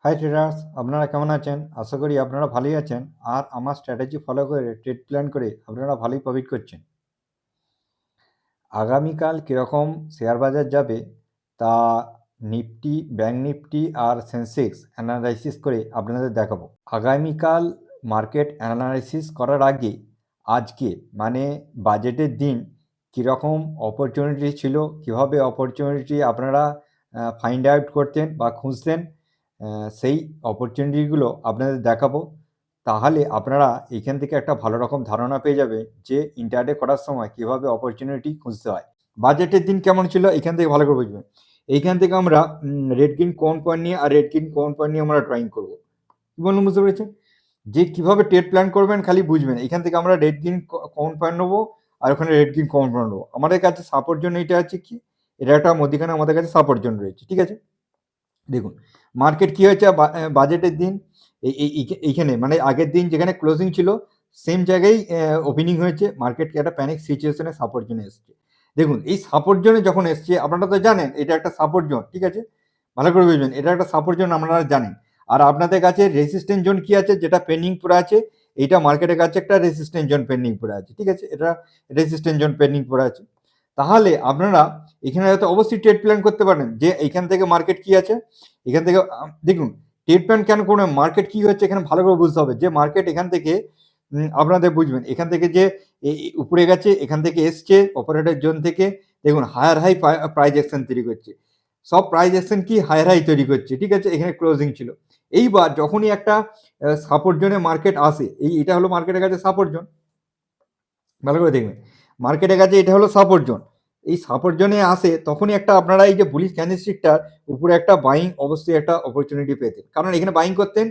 High traders, আপনারা কেমন আছেন? আশা করি আপনারা ভালোই আছেন আর আমার স্ট্র্যাটেজি ফলো করে ট্রেড প্ল্যান করে আপনারা ভালোই প্রফিট করছেন। আগামীকাল কীরকম শেয়ার বাজার যাবে তা নিফটি, ব্যাঙ্ক নিফটি আর সেন্সেক্স অ্যানালাইসিস করে আপনাদের দেখাবো। আগামীকাল মার্কেট অ্যানালাইসিস করার আগে আজকে মানে বাজেটের দিন কীরকম অপরচুনিটি ছিল, কীভাবে অপরচুনিটি আপনারা ফাইন্ড আউট করতেন বা খুঁজতেন, সেই অপরচুনিটিগুলো আপনাদের দেখাবো। তাহলে আপনারা এখান থেকে একটা ভালো রকম ধারণা পেয়ে যাবে যে ইন্টারডে করার সময় কীভাবে অপরচুনিটি খুঁজতে হয়। বাজেটের দিন কেমন ছিল এখান থেকে ভালো করে বুঝবেন। এইখান থেকে আমরা রেড গ্রিন কোন পয়েন্ট নিয়ে আর রেড গ্রিন কোন পয়েন্ট নিয়ে আমরা ড্রয়িং করবো। কী বলুন, বুঝতে পেরেছেন? যে কীভাবে ট্রেড প্ল্যান করবেন খালি বুঝবেন। এখান থেকে আমরা রেড গ্রিন কোন পয়েন্ট নেবো আর ওখানে রেড গ্রিন কোন পয়েন্ট নেবো। আমাদের কাছে সাপোর্ট জোন এইটা আছে, কি এটা একটা মধ্যিখানে আমাদের কাছে সাপোর্ট জোন রয়েছে, ঠিক আছে? দেখুন মার্কেট কী হয়েছে বাজেটের দিন এইখানে মানে আগের দিন যেখানে ক্লোজিং ছিল সেম জায়গায় ওপেনিং হয়েছে। মার্কেটকে একটা প্যানিক সিচুয়েশনে সাপোর্ট জোনে এসছে। দেখুন এই সাপোর্ট জোনে যখন এসছে আপনারা তো জানেন এটা একটা সাপোর্ট জোন, ঠিক আছে? ভালো করে বুঝবেন এটা একটা সাপোর্ট জোন আপনারা জানেন। আর আপনাদের কাছে রেসিস্ট্যান্ট জোন কি আছে যেটা পেন্ডিং পড়ে আছে, এইটা মার্কেটের কাছে একটা রেসিস্ট্যান্ট জোন পেন্ডিং পড়ে আছে, ঠিক আছে? এটা রেসিস্ট্যান্ট জোন পেন্ডিং পড়ে আছে। তাহলে আপনারা এখানে হয়তো অবশ্যই ট্রেড প্ল্যান করতে পারেন যে এইখান থেকে মার্কেট কি আছে, এখান থেকে দেখুন ট্রেড প্ল্যান কেন করবেন, মার্কেট কি হচ্ছে এখানে ভালো করে বুঝতে হবে। যে মার্কেট এখান থেকে আপনাদের বুঝবেন এখান থেকে যে উপরে গেছে, এখান থেকে এসছে অপারেটর জোন থেকে, দেখুন হায়ার হাই প্রাইস অ্যাকশন তৈরি করছে। সব প্রাইস অ্যাকশন কি হায়ার হাই তৈরি করছে, ঠিক আছে? এখানে ক্লোজিং ছিল। এইবার যখনই একটা সাপোর্ট জোনে মার্কেট আসে, এটা হলো মার্কেটের কাছে সাপোর্ট জোন, ভালো করে দেখবেন মার্কেটের কাছে এটা হলো সাপোর্ট জোন। এই সাপোর্ট জোনে আসে তখনই একটা আপনারা এই যে বুলিশ ক্যান্ডেলস্টিকটার উপরে একটা বাইং অবশ্যই একটা অপরচুনিটি পেতেন, কারণ এখানে বাইং করতেন।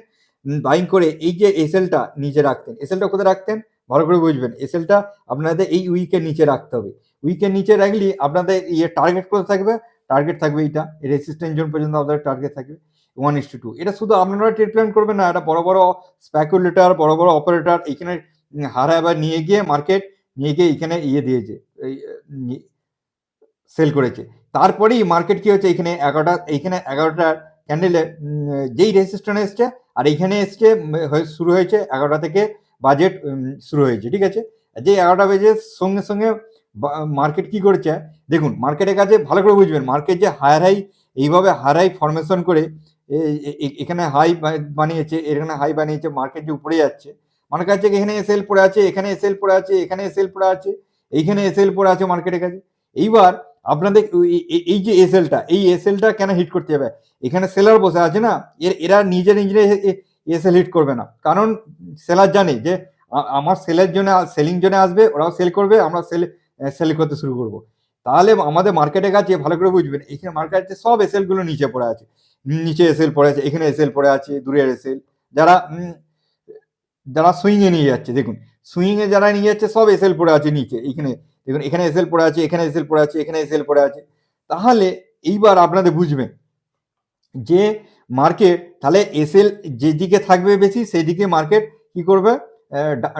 বাইং করে এই যে এসএলটা নিচে রাখতেন। এসএলটা কোথায় রাখতেন ভালো করে বুঝবেন। এসএলটা আপনাদের এই উইকের নিচে রাখতে হবে। উইকের নিচে রাখলে আপনাদের টার্গেট কোথায় থাকবে, টার্গেট থাকবে এইটা রেসিস্ট্যান্ট জোন পর্যন্ত আপনাদের টার্গেট থাকবে 1:2। এটা শুধু আপনারা ট্রেড প্ল্যান করবেন না, এটা বড় বড় স্পেকুলেটর, বড় বড় অপারেটর এখানে হারাবার নিয়ে গিয়ে মার্কেট নিয়ে গিয়ে এখানে দিয়েছে, এই সেল করেছে। তারপরেই মার্কেট কি হচ্ছে এখানে 11টা ক্যান্ডেলে যেই রেজিস্ট্যান্স এসছে আর এইখানে এসছে শুরু হয়েছে 11টা থেকে বাজেট শুরু হয়েছে, ঠিক আছে? যে 11টা বেজে সঙ্গে সঙ্গে মার্কেট কি করেছে দেখুন। মার্কেটের কাছে ভালো করে বুঝবেন মার্কেট যে হায়ার হাই এইভাবে হায়ার হাই ফরমেশন করে এখানে হাই বানিয়েছে, এখানে হাই বানিয়েছে, মার্কেট যে উপরে যাচ্ছে মানে কাছে এখানে এসএল পড়ে আছে, এখানে এসএল পড়ে আছে, এখানে এসএল পড়ে আছে, এইখানে এসএল পড়ে আছে মার্কেটের কাছে। এইবার আপনাদের এই যে এসএলটা, এই এসএলটা কেন হিট করতে হবে, এখানে সেলার বসে আছে না, এরা নিজে নিজে এসএল হিট করবে না, কারণ সেলার জানে যে আমার সেলের জন্য সেলিং জন্য আসবে, ওরাও সেল করবে, আমরা সেল করতে শুরু করব। তাহলে আমাদের মার্কেটের কাছে ভালো করে বুঝবেন এখানে মার্কেটে সব এসএল গুলো নিচে পড়ে আছে, নিচে এসএল পড়ে আছে, এখানে এসএল পড়ে আছে, দূরের এসএল যারা যারা সুইং এ নিয়ে যাচ্ছে, দেখুন সুইং এ যারা নিয়ে যাচ্ছে সব এসএল পড়ে আছে নিচে। এইখানে দেখুন এখানে এসএল পড়ে আছে, এখানে এসএল পড়ে আছে, এখানে এসএল পড়ে আছে। তাহলে এইবার আপনাদের বুঝবেন যে মার্কেট তাহলে এসএল যেদিকে থাকবে বেশি সেই দিকে মার্কেট কি করবে,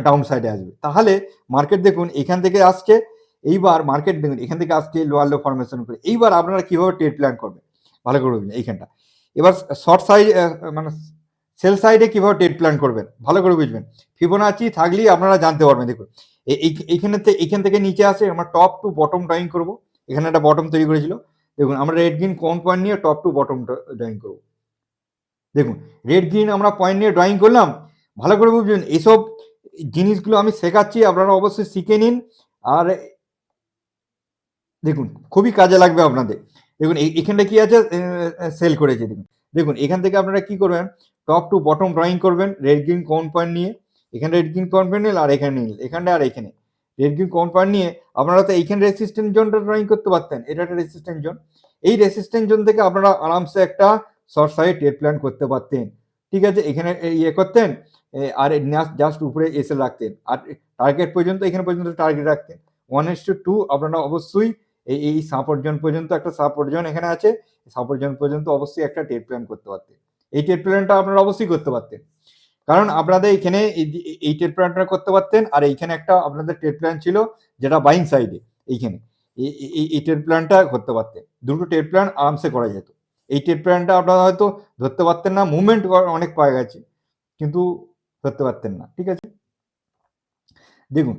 ডাউন সাইডে আসবে। তাহলে মার্কেট দেখুন এখান থেকে আসছে, এইবার মার্কেট দেখুন এখান থেকে আসছে লোয়ার লো ফরমেশন করে। এইবার আপনারা কিভাবে ট্রেড প্ল্যান করবেন ভালো করে বুঝবেন এইখানটা। এবার শর্ট সাইড মানে সেল সাইডে কিভাবে ট্রেড প্ল্যান করবেন ভালো করে বুঝবেন। ফিবোনাচি থাকলেই আপনারা জানতে পারবেন। দেখুন এইখান থেকে নিচে আসে আমরা টপ টু বটম ড্রয়িং করব। এখানে একটা বটম তৈরি করেছিল, দেখুন আমরা রেড গ্রিন কোন পয়েন্ট নিয়ে টপ টু বটম ড্রয়িং করব। দেখুন রেড গ্রিন আমরা পয়েন্ট নিয়ে ড্রয়িং করলাম, ভালো করে বুঝবেন। এইসব জিনিসগুলো আমি শেখাচ্ছি, আপনারা অবশ্যই শিখে নিন, আর দেখুন খুবই কাজে লাগবে আপনাদের। দেখুন এখানটা কি আছে, সেল করেছে। দেখুন এখান থেকে আপনারা কি করবেন, টপ টু বটম ড্রয়িং করবেন রেড গ্রিন কোন পয়েন্ট নিয়ে। এখানে রেড গ্রিন কোন পয়েন্ট নিল আর এখানে নিল, এখানটা আর এখানে রেড গ্রিন কোন পয়েন্ট নিয়ে আপনারা তো এইখানে রেসিস্ট্যান্ট জোনটা ড্রয়িং করতে পারতেন। এটা একটা রেসিস্ট্যান্ট জোন, এই রেসিস্ট্যান্ট জোন থেকে আপনারা আরামসে একটা শর্ট সাইড ট্রেড প্ল্যান করতে পারতেন, ঠিক আছে? এখানে করতেন আর জাস্ট উপরে এসে রাখতেন, আর টার্গেট পর্যন্ত এখানে পর্যন্ত টার্গেট রাখতেন 1:2। আপনারা অবশ্যই এই সাপোর্ট জোন পর্যন্ত একটা সাপোর্ট জোন এখানে আছে, সাপোর্ট জোন পর্যন্ত অবশ্যই একটা ট্রেড প্ল্যান করতে পারতেন। এই ট্রেড প্ল্যানটা আপনারা অবশ্যই করতে পারতেন, কারণ আপনাদের এখানে এই ট্রেড প্ল্যানটা করতে পারতেন। আর এইখানে একটা আপনাদের ট্রেড প্ল্যান ছিল যেটা বাইং সাইডে, এইখানে এই ট্রেড প্ল্যানটা করতে পারতেন। দুটো ট্রেড প্ল্যান আরামসে করা যেত। এই ট্রেড প্ল্যানটা আপনারা হয়তো ধরতে পারতেন না, মুভমেন্ট অনেক পাওয়া গেছে কিন্তু ধরতে পারতেন না। ঠিক আছে, দেখুন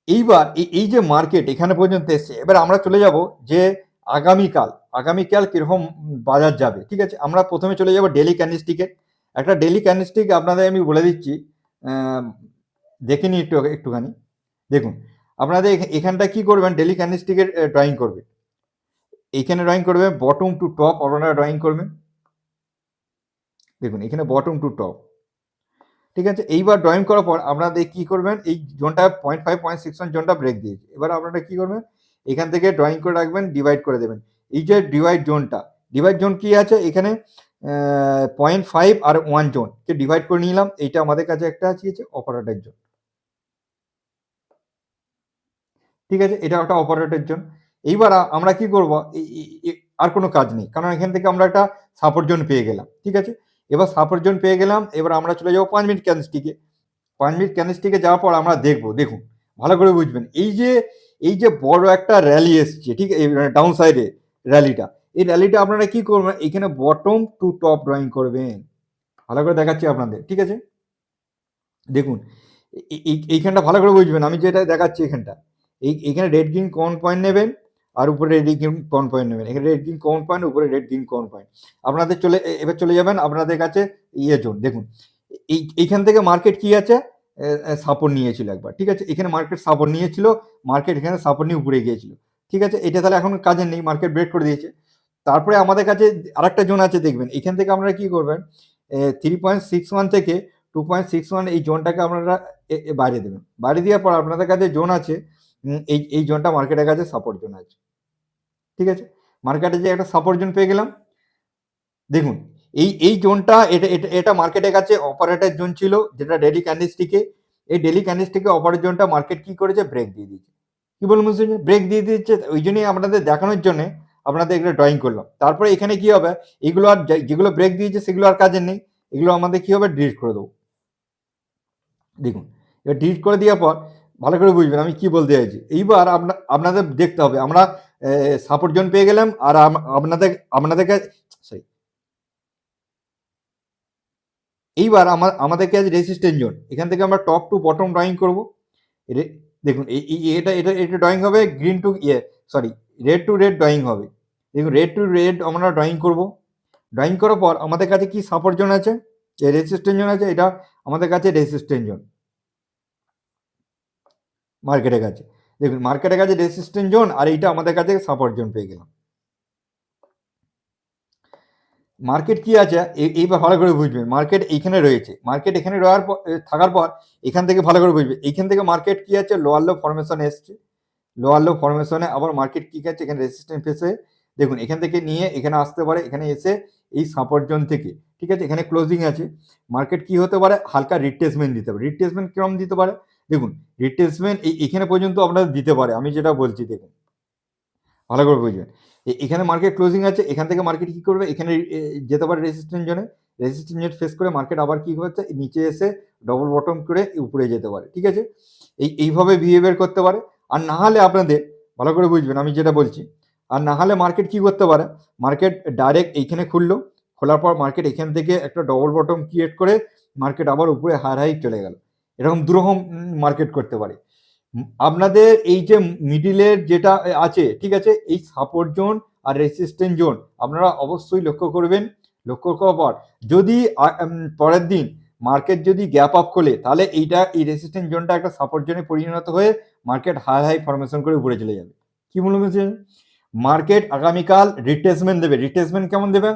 এইবার এই যে মার্কেট এখানে পর্যন্ত এসছে, এবার আমরা চলে যাব যে আগামীকাল কিরকম বাজার যাবে। ঠিক আছে, আমরা প্রথমে চলে যাব ডেলি ক্যান্ডেলস্টিকে। একটা ডেলি ক্যান্ডেলস্টিক আপনাদের আমি বলে দিচ্ছি, দেখে নিই একটুখানি। দেখুন আপনাদের এখানটা কি করবেন, ডেলি ক্যান্ডেলস্টিকের ড্রয়িং করবে, এইখানে ড্রয়িং করবে বটম টু টপ আপনারা ড্রয়িং করবেন। দেখুন এখানে বটম টু টপ, ঠিক আছে। এইবার ড্রয়িং করার পর আপনাদের কি করবেন, এই জোনটা 0.5 0.61 জোনটা ব্রেক দিয়েছে। এবার আপনারা কি করবেন, এখান থেকে ড্রয়িং করে রাখবেন, ডিভাইড করে দেবেন। এই যে ডিভাইড জোন কি আছে এখানে 0.5 আর 1 জোনকে ডিভাইড করে নিলাম। এইটা আমাদের কাছে একটা আছে অপারেটর জোন। ঠিক আছে, এটা একটা অপারেটর জোন। এইবার আমরা কি করব, আর কোনো কাজ নেই, কারণ এখান থেকে আমরা একটা সাপোর্ট জোন পেয়ে গেলাম। ঠিক আছে, এবার সাপোর্ট জোন পেয়ে গেলাম, এবার আমরা চলে যাবো 5 মিনিট ক্যান্ডেলস্টিকে। 5 মিনিট ক্যান্ডেলস্টিকে যাওয়ার পর আমরা দেখবো, দেখুন ভালো করে বুঝবেন, এই যে বড় একটা র্যালি এসছে, ঠিক ডাউন সাইডে র্যালিটা, এই র্যালিটা আপনারা কি করবেন, এখানে বটম টু টপ ড্রয়িং করবেন। ভালো করে দেখাচ্ছি আপনাদের। ঠিক আছে, দেখুন এইখানটা ভালো করে বুঝবেন, আমি যেটা দেখাচ্ছি এখানটা, এইখানে রেড গ্রিন কমন পয়েন্ট নেবেন আর উপরে রেড গ্রিন কমন পয়েন্ট নেবেন। এখানে রেড গ্রিন কমন পয়েন্ট, উপরে রেড গ্রিন কমন পয়েন্ট। আপনাদের এবার চলে যাবেন আপনাদের কাছে জোন। দেখুন এইখান থেকে মার্কেট কি আছে, সাপোর্ট নিয়েছিল একবার। ঠিক আছে, এখানে মার্কেট সাপোর্ট নিয়েছিল, মার্কেট এখানে সাপোর্ট নিয়ে উপরে গিয়েছিল। ঠিক আছে, এটা তাহলে এখন কাজের নেই, মার্কেট ব্রেক করে দিয়েছে। তারপরে আমাদের কাছে আরেকটা জোন আছে, দেখবেন এখান থেকে আপনারা কি করবেন, 3.61 থেকে 2.61 এই জোনটাকে আপনারা বাইরে দেবেন। বাইরে দেওয়ার পর আপনাদের কাছে জোন আছে, এই জোনটা মার্কেটের কাছে সাপোর্ট জোন আছে। ঠিক আছে, মার্কেটে যে একটা সাপোর্ট জোন পেয়ে গেলাম। দেখুন এই জোনটা এটা মার্কেটের কাছে অপারেটর জোন ছিল, যেটা ডেলি ক্যান্ডেলস্টিকে, এই ডেলি ক্যান্ডেলস্টিকে অপারেটর জোনটা মার্কেট কি করেছে, ব্রেক দিয়ে দিয়েছে। কি বলুন বুঝছেন, ব্রেক দিয়ে দিচ্ছে, ওই জন্যই আপনাদের দেখানোর জন্য আপনাদের এগুলো ড্রয়িং করলাম। তারপরে এখানে কি হবে, এগুলো আর যেগুলো ব্রেক দিয়েছে সেগুলো আর কাজের নেই, এগুলো আমাদের কি হবে, ডিলিট করে দেবো। দেখুন এবার ডিলিট করে দেওয়ার পর ভালো করে বুঝবেন আমি কি বলতে চাইছি। এইবার আপনাদের দেখতে হবে, আমরা সাপোর্ট জোন পেয়ে গেলাম, আর আপনাদেরকে সরি, এইবার আমাদেরকে আছে রেসিস্ট্যান্ট জোন। এখান থেকে আমরা টপ টু বটম ড্রয়িং করবো। দেখুন এটা ড্রয়িং হবে green to red to red drawing হবে। দেখুন রেড টু রেড আমরা ড্রয়িং করব। ড্রয়িং করার পর আমাদের কাছে কি সাপোর্ট জোন আছে, রেসিস্ট্যান্ট জোন আছে, এটা আমাদের কাছে রেসিস্ট্যান্ট জোন মার্কেটের কাছে। দেখুন মার্কেটের কাছে রেসিস্ট্যান্ট জোন, আর এইটা আমাদের কাছে সাপোর্ট জোন পেয়ে গেলাম। মার্কেট কি আছে এইবার ভালো করে বুঝবেন, মার্কেট এইখানে রয়েছে, মার্কেট এখানে থাকার পর এখান থেকে ভালো করে বুঝবে, এইখান থেকে মার্কেট কি আছে, লোয়ার লো ফরমেশন এসছে, লোয়ার লো ফরমেশনে আবার মার্কেট কি আছে, এখানে রেসিস্ট্যান্স ফেসে। দেখুন এখান থেকে নিয়ে এখানে আসতে পারে, এখানে এসে এই সাপোর্ট জোন থেকে, ঠিক আছে, এখানে ক্লোজিং আছে, মার্কেট কি হতে পারে, হালকা রিট্রেসমেন্ট দিতে পারে। রিট্রেসমেন্ট কিরকম দিতে পারে, দেখুন রিট্রেসমেন্ট এখানে পর্যন্ত আপনাদের দিতে পারে, আমি যেটা বলছি দেখুন ভালো করে বুঝবেন। এখানে মার্কেট ক্লোজিং আছে, এখান থেকে মার্কেট কি করবে, এখানে যেতে পারে রেসিস্ট্যান্স জোনে, রেসিস্ট্যান্স জোন ফেস করে মার্কেট আবার কি হচ্ছে, নিচে এসে ডবল বটম করে উপরে যেতে পারে। ঠিক আছে, এইভাবে বিহেভিয়ার করতে পারে। আর না হলে আপনাদের ভালো করে বুঝবেন আমি যেটা বলছি, আর না হলে মার্কেট কি করতে পারে, মার্কেট ডাইরেক্ট এইখানে খুললো, খোলার পর মার্কেট এখান থেকে একটা ডবল বটম ক্রিয়েট করে মার্কেট আবার উপরে হাই চলে গেল। এরকম দুরকম মার্কেট করতে পারে। আপনাদের এই যে মিডিলের যেটা আছে, ঠিক আছে, এই সাপোর্ট জোন আর রেসিস্ট্যান্স জোন আপনারা অবশ্যই লক্ষ্য করবেন। লক্ষ্য করার পর যদি পরের দিন মার্কেট যদি গ্যাপ আপ খোলে, তাহলে এই রেসিস্ট্যান্স জোনটা একটা সাপোর্ট জোনে পরিণত হয়ে মার্কেট হাই ফরমেশন করে উপরে চলে যাবে। কি বলুন, মার্কেট আগামীকাল রিট্রেসমেন্ট দেবে। রিট্রেসমেন্ট কেমন দেবে,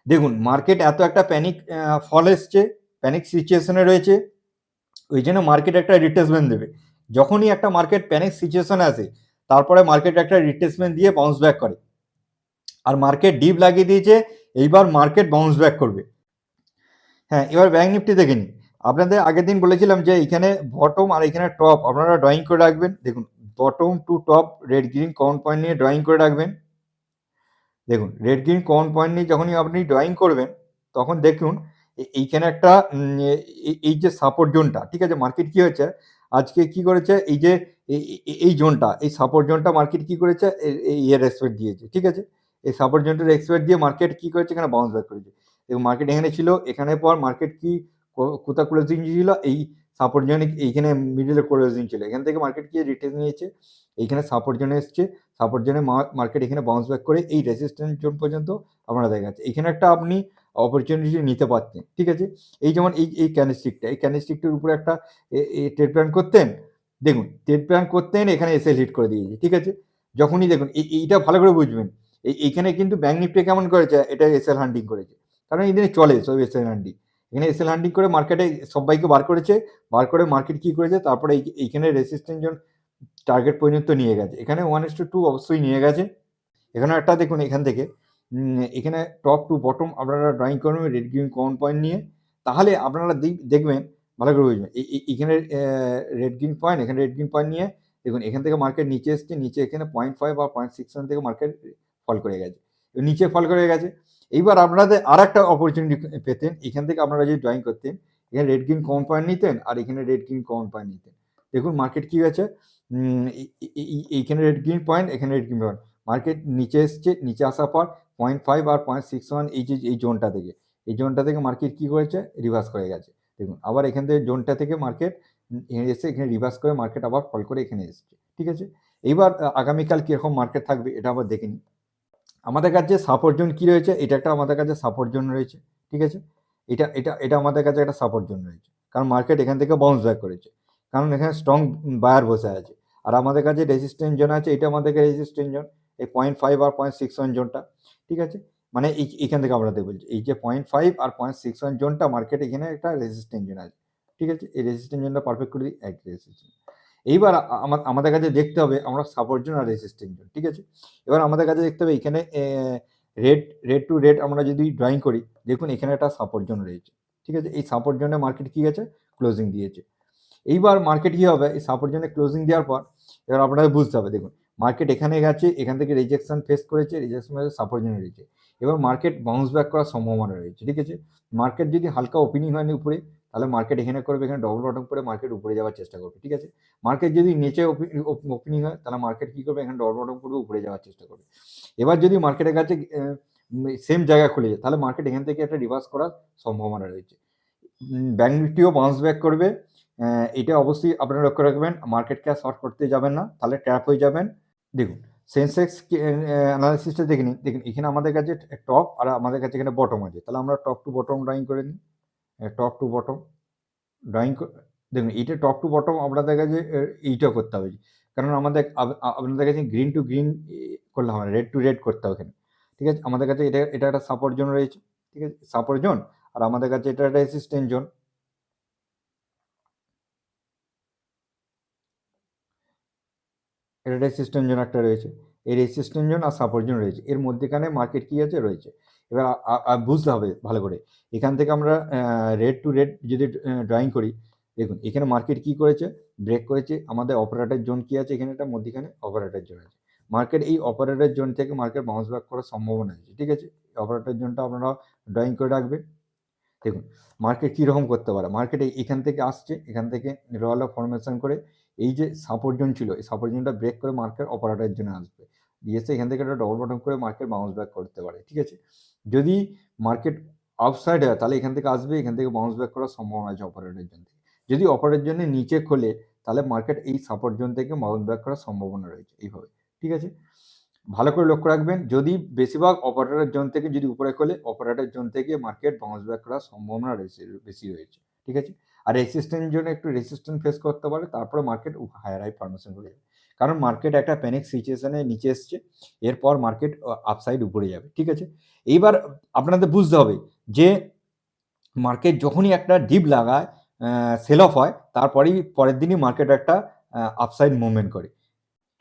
দেখুন মার্কেট এত একটা প্যানিক ফল এসছে, প্যানিক সিচুয়েশনে রয়েছে, ওই জন্য মার্কেট একটা রিট্রেসমেন্ট দেবে। যখনই একটা মার্কেট প্যানিক সিচুয়েশন আসে, তারপরে মার্কেট একটা রিট্রেসমেন্ট দিয়ে বাউন্স ব্যাক করে, আর মার্কেট ডিপ লাগিয়ে দিয়েছে, এইবার মার্কেট বাউন্স ব্যাক করবে। হ্যাঁ, এবার ব্যাংক নিফটি দেখে নিন। আপনাদের আগের দিন বলেছিলাম যে এখানে বটম আর এখানে টপ আপনারা ড্রয়িং করে রাখবেন। দেখুন bottom to top red green common point নিয়ে ড্রয়িং করে রাখবেন। দেখুন রেড গ্রিন কমন পয়েন্ট নিয়ে যখনই আপনি ড্রয়িং করবেন, তখন দেখুন এইখানে একটা এই যে সাপোর্ট জোনটা, ঠিক আছে, মার্কেট কি হয়েছে আজকে কি করেছে, এই যে এই জোনটা, এই সাপোর্ট জোনটা মার্কেট কি করেছে, রেসপেক্ট দিয়েছে। ঠিক আছে, এই সাপোর্ট জোনটা রেসপেক্ট দিয়ে মার্কেট কি করেছে, এখানে বাউন্স ব্যাক করেছে। এবং মার্কেট এখানে ছিল, এখানে পর মার্কেট কি কোথাও ক্লোজিং ছিল, এই সাপোর্ট জোনে এইখানে মিডলে ক্লোজিং ছিল, এখান থেকে মার্কেট কি রিটেস্ট নিয়েছে, এইখানে সাপোর্ট জোনে এসছে, সাপোর্ট জোনে মার্কেট এখানে বাউন্স ব্যাক করে এই রেজিস্ট্যান্স জোন পর্যন্ত আপনারা দেখাচ্ছে। এখানে একটা আপনি অপরচুনিটি নিতে পারতেন, ঠিক আছে। এই যেমন এই ক্যান্ডেলস্টিকটা, এই ক্যান্ডেলস্টিকটার উপরে একটা ট্রেড প্ল্যান করতেন, দেখুন ট্রেড প্ল্যান করতেন, এখানে এসএল হিট করে দিয়েছে, ঠিক আছে। যখনই দেখুন এইটা ভালো করে বুঝবেন, এইখানে কিন্তু ব্যাঙ্ক নিফটি কেমন করেছে, এটা এসএল হান্টিং করেছে, কারণ এই দিনে চলে সব এসএল হান্টিং। এখানে এসএল হান্টিং করে মার্কেটে সবাইকে বার করেছে, বার করে মার্কেট কি করেছে, তারপরে এইখানে রেসিস্ট্যান্স জোন টার্গেট পর্যন্ত নিয়ে গেছে, এখানে 1:2 অবশ্যই নিয়ে গেছে। এখানে একটা দেখুন, এখান থেকে এখানে টপ টু বটম আপনারা ড্রয়িং করবেন রেড গ্রিন কমন পয়েন্ট নিয়ে, তাহলে আপনারা দেখবেন ভালো করে বুঝবেন। এখানে রেড গ্রিন পয়েন্ট, এখানে রেড গ্রিন পয়েন্ট নিয়ে দেখুন, এখান থেকে মার্কেট নিচে এসছে, নিচে এখানে 0.5 বা 0.67 থেকে মার্কেট ফল করে গেছে, নিচে ফল করে গেছে। এইবার আপনাদের আর একটা অপরচুনিটি পেতেন, এখান থেকে আপনারা যদি ড্রয়িং করতেন, এখানে রেড গ্রিন কমন পয়েন্ট নিতেন আর এখানে রেড গ্রিন কমন পয়েন্ট নিতেন। দেখুন মার্কেট কি হয়েছে, এইখানে রেড গ্রিন পয়েন্ট, এখানে রেড গ্রিন পয়েন্ট, মার্কেট নিচে এসছে, নিচে আসার পর 0.5 আর 0.61 এই জোনটা থেকে মার্কেট কি করেছে, রিভার্স করে গেছে। দেখুন আবার এখান থেকে জোনটা থেকে মার্কেট এসে এখানে রিভার্স করে মার্কেট আবার ফল করে এখানে এসছে, ঠিক আছে। এইবার আগামীকাল কীরকম মার্কেট থাকবে এটা আবার দেখে নিই। আমাদের কাছে সাপোর্ট জোন কী রয়েছে, এটা একটা আমাদের কাছে সাপোর্ট জোন রয়েছে, ঠিক আছে। এটা আমাদের কাছে একটা সাপোর্ট জোন রয়েছে, কারণ মার্কেট এখান থেকে বাউন্স ব্যাক করেছে, কারণ এখানে স্ট্রং বায়ার বসে আছে। আর আমাদের কাছে রেজিস্ট্যান্স জোন আছে, এটা আমাদের কাছে রেজিস্ট্যান্স জোন, এই 0.5 আর 0.61 জোনটা, ঠিক আছে। মানে এইখান থেকে আমরা বলছি, এই যে 0.5 আর 0.61 জোনটা মার্কেট এখানে একটা রেজিস্ট্যান্স জোন আছে, ঠিক আছে। এই রেজিস্ট্যান্স জোনটা পারফেক্ট করে দিই, এক রেজিস্ট্যান্স। এইবার আমাদের কাছে দেখতে হবে আমরা সাপোর্ট জোন আর রেজিস্ট্যান্স জোন, ঠিক আছে। এবার আমাদের কাছে দেখতে হবে এখানে রেড টু রেড আমরা যদি ড্রয়িং করি, দেখুন এখানে একটা সাপোর্ট জোন রয়েছে, ঠিক আছে। এই সাপোর্ট জোনে মার্কেট কি গেছে, ক্লোজিং দিয়েছে। এইবার মার্কেট কি হবে, এই সাপোর্ট জোনে ক্লোজিং দেওয়ার পর এবার আপনাদের বুঝতে হবে, দেখুন মার্কেট এখানে গেছে, এখান থেকে রিজেকশন ফেস করেছে, রিজেকশন সাপোর্ট জোনে রয়েছে। এবার মার্কেট বাউন্স ব্যাক করার সম্ভাবনা রয়েছে, ঠিক আছে। মার্কেট যদি হালকা ওপেনিং হয়নি উপরে, তাহলে মার্কেট এখানে করবে, এখানে ডবল বটম করে মার্কেট উপরে যাওয়ার চেষ্টা করবে, ঠিক আছে। মার্কেট যদি নিচে ওপেনিং হয়, তাহলে মার্কেট কি করবে, এখানে ডবল বটম করে উপরে যাওয়ার চেষ্টা করবে। এবার যদি মার্কেটের কাছে সেম জায়গা খুলে যায়, তাহলে মার্কেট এখান থেকে একটা রিভার্স করার সম্ভাবনা রয়েছে। ব্যাঙ্ক নিফটিও বাউন্স ব্যাক করবে, এটা অবশ্যই আপনারা লক্ষ্য রাখবেন। মার্কেটকে শর্ট করতে যাবেন না, তাহলে ট্র্যাপ হয়ে যাবেন। দেখুন সেন্সেক্স অ্যানালিসিসটা দেখে নিন, দেখুন এখানে আমাদের কাছে টপ আর আমাদের কাছে এখানে বটম আছে, তাহলে আমরা টপ টু বটম ড্রয়িং করে নিই। টপ টু বটম ড্রয়িং দেখুন, এইটা টপ টু বটম আপনাদের কাছে এইটা করতে হবে, কারণ আপনাদের কাছে গ্রিন টু গ্রিন করলে হবে, রেড টু রেড করতে হবে এখানে, ঠিক আছে। আমাদের কাছে এটা একটা সাপোর্ট জোন রয়েছে, ঠিক আছে, সাপোর্ট জোন। আর আমাদের কাছে এটা একটা রেজিস্ট্যান্স জোন, এটা রেজিস্ট্যান্স জোন একটা রয়েছে, এই রেজিস্ট্যান্স জোন আর সাপোর্ট জোন রয়েছে, এর মধ্যেখানে মার্কেট কি আছে রয়েছে। এবার বুঝতে হবে ভালো করে, এখান থেকে আমরা রেড টু রেড যদি ড্রয়িং করি, দেখুন এখানে মার্কেট কি করেছে, ব্রেক করেছে। আমাদের অপারেটর জোন কি আছে, এখানে একটা মধ্যখানে অপারেটর জোন আছে। মার্কেট এই অপারেটর জোন থেকে মার্কেট বাউন্স ব্যাক করার সম্ভাবনা আছে, ঠিক আছে। অপারেটর জোনটা আপনারা ড্রয়িং করে রাখবেন। দেখুন মার্কেট কীরকম করতে পারে, মার্কেট এখান থেকে আসছে, এখান থেকে রয়্যাল ফরমেশন করে এই যে সাপোর্ট জোন ছিল, এই সাপোর্ট জোনটা ব্রেক করে মার্কেট অপারেটর জন্য আসবে, দিয়েছে এখান থেকে একটা ডবল বটম করে মার্কেট বাউন্স ব্যাক করতে পারে, ঠিক আছে। যদি মার্কেট আউটসাইড হয়, তাহলে এখান থেকে আসবে, এখান থেকে বাউন্স ব্যাক করার সম্ভাবনা আছে অপারেটর জোন থেকে। যদি অপারেটর জন্য নিচে খোলে, তাহলে মার্কেট এই সাপোর্ট জোন থেকে বাউন্স ব্যাক করার সম্ভাবনা রয়েছে এইভাবে, ঠিক আছে। ভালো করে লক্ষ্য রাখবেন, যদি বেশিরভাগ অপারেটর জোন থেকে যদি উপরে খোলে, অপারেটর জোন থেকে মার্কেট বাউন্স ব্যাক করার সম্ভাবনা বেশি রয়েছে, ঠিক আছে। আর রেসিস্ট্যান্স জোনে একটু রেসিস্ট্যান্স ফেস করতে পারে, তারপরে মার্কেট হায়ার হাই ফরমেশন করে যাবে, কারণ মার্কেট একটা প্যানিক সিচুয়েশনে নিচে এসছে, এরপর মার্কেট আপসাইড উপরে যাবে, ঠিক আছে। এইবার আপনাদের বুঝতে হবে যে মার্কেট যখনই একটা ডিপ লাগায়, সেল অফ হয়, তারপরেই পরের দিনই মার্কেট একটা আপসাইড মুভমেন্ট করে।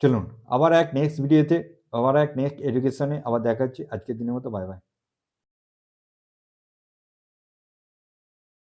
চলুন আবার এক নেক্সট ভিডিওতে, আবার এক নেক্সট এডুকেশনে আবার দেখা হচ্ছে। আজকের দিনের মতো বাই বাই।